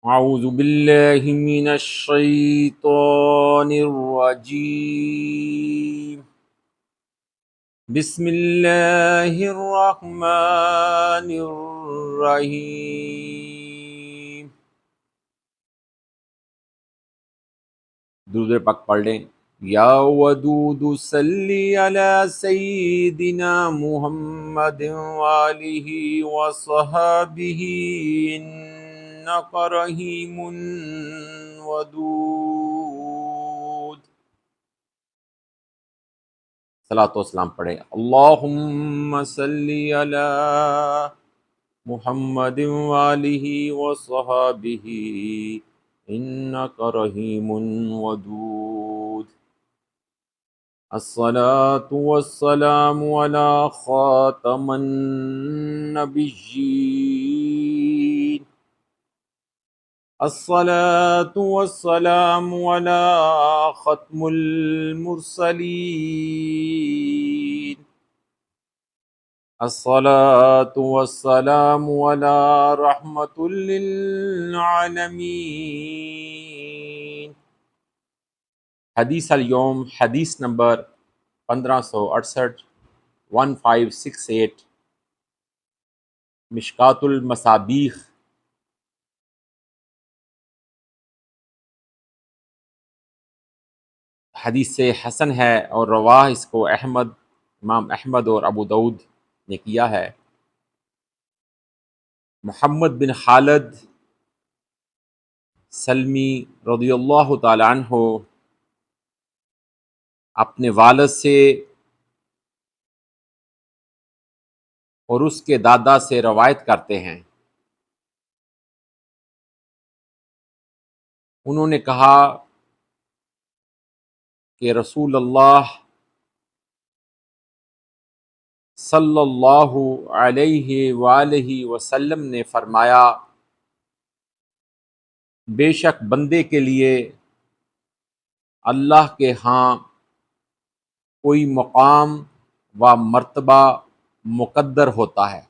اعوذ باللہ من الشیطان الرجیم بسم اللہ الرحمن الرحیم۔ درود پاک پڑھ لیں۔ یا ودود صلی علی سیدنا محمد وآلہ وصحبہ انک رحیم ودود۔ صلاۃ و سلام پڑھیں۔ اللہم صلی علی محمد وآلہ وصحبہ انک رحیم ودود۔ الصلاۃ والسلام علی خاتم النبیین۔ الصلاۃ والسلام علی ختم المرسلین۔ الصلاۃ والسلام علی رحمۃ للعالمین۔ حدیث اليوم، حدیث نمبر 1568، 1568، مشکوٰۃ المصابیح۔ حدیث سے حسن ہے اور رواہ اس کو امام احمد اور ابو داؤد نے کیا ہے۔ محمد بن خالد سلمی رضی اللہ تعالی عنہ اپنے والد سے اور اس کے دادا سے روایت کرتے ہیں۔ انہوں نے کہا کہ رسول اللہ صلی اللہ علیہ وآلہ وسلم نے فرمایا، بے شک بندے کے لیے اللہ کے ہاں کوئی مقام و مرتبہ مقدر ہوتا ہے،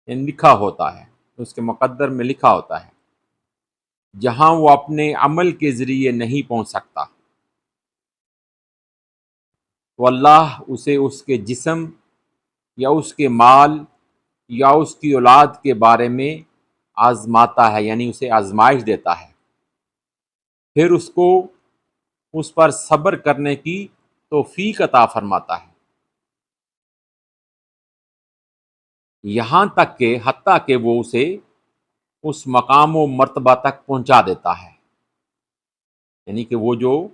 یعنی لکھا ہوتا ہے، اس کے مقدر میں لکھا ہوتا ہے، جہاں وہ اپنے عمل کے ذریعے نہیں پہنچ سکتا، تو اللہ اسے اس کے جسم یا اس کے مال یا اس کی اولاد کے بارے میں آزماتا ہے، یعنی اسے آزمائش دیتا ہے، پھر اس کو اس پر صبر کرنے کی توفیق عطا فرماتا ہے، یہاں تک کہ حتیٰ کہ وہ اسے اس مقام و مرتبہ تک پہنچا دیتا ہے، یعنی کہ وہ جو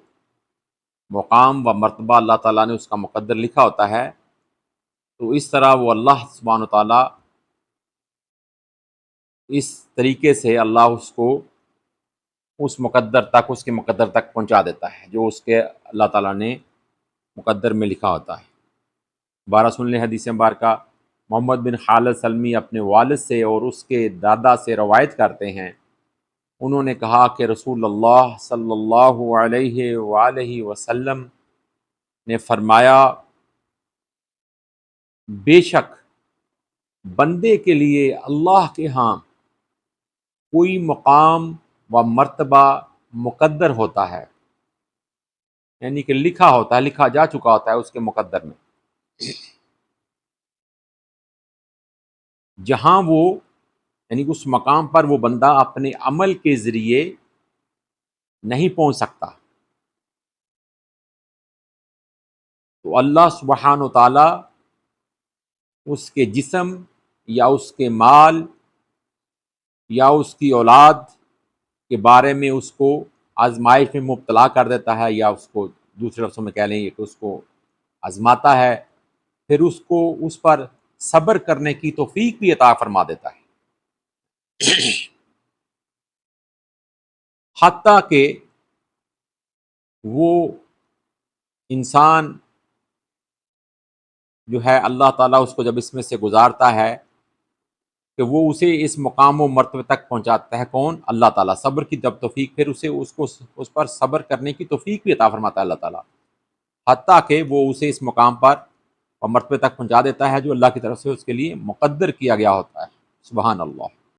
مقام و مرتبہ اللہ تعالیٰ نے اس کا مقدر لکھا ہوتا ہے، تو اس طرح وہ اللہ سبحانہ وتعالیٰ اس طریقے سے اللہ اس کو اس مقدر تک، اس کے مقدر تک پہنچا دیتا ہے جو اس کے اللہ تعالیٰ نے مقدر میں لکھا ہوتا ہے۔ بارہ سن لیں حدیث مبارکہ۔ محمد بن خالد سلمی اپنے والد سے اور اس کے دادا سے روایت کرتے ہیں، انہوں نے کہا کہ رسول اللہ صلی اللہ علیہ وآلہ وسلم نے فرمایا، بے شک بندے کے لیے اللہ کے ہاں کوئی مقام و مرتبہ مقدر ہوتا ہے، یعنی کہ لکھا ہوتا ہے، لکھا جا چکا ہوتا ہے اس کے مقدر میں، جہاں وہ یعنی اس مقام پر وہ بندہ اپنے عمل کے ذریعے نہیں پہنچ سکتا، تو اللہ سبحانہ و تعالی اس کے جسم یا اس کے مال یا اس کی اولاد کے بارے میں اس کو آزمائش میں مبتلا کر دیتا ہے، یا اس کو دوسرے لفظوں میں کہہ لیں کہ اس کو آزماتا ہے، پھر اس کو اس پر صبر کرنے کی توفیق بھی عطا فرما دیتا ہے، حتیٰ کہ وہ انسان جو ہے اللہ تعالیٰ اس کو جب اس میں سے گزارتا ہے کہ وہ اسے اس مقام و مرتبے تک پہنچاتا ہے، کون؟ اللہ تعالیٰ، صبر کی جب توفیق، پھر اسے اس پر صبر کرنے کی توفیق بھی عطا فرماتا ہے اللہ تعالیٰ، حتیٰ کہ وہ اسے اس مقام پر اور مرتبے تک پہنچا دیتا ہے جو اللہ کی طرف سے اس کے لیے مقدر کیا گیا ہوتا ہے۔ سبحان اللہ۔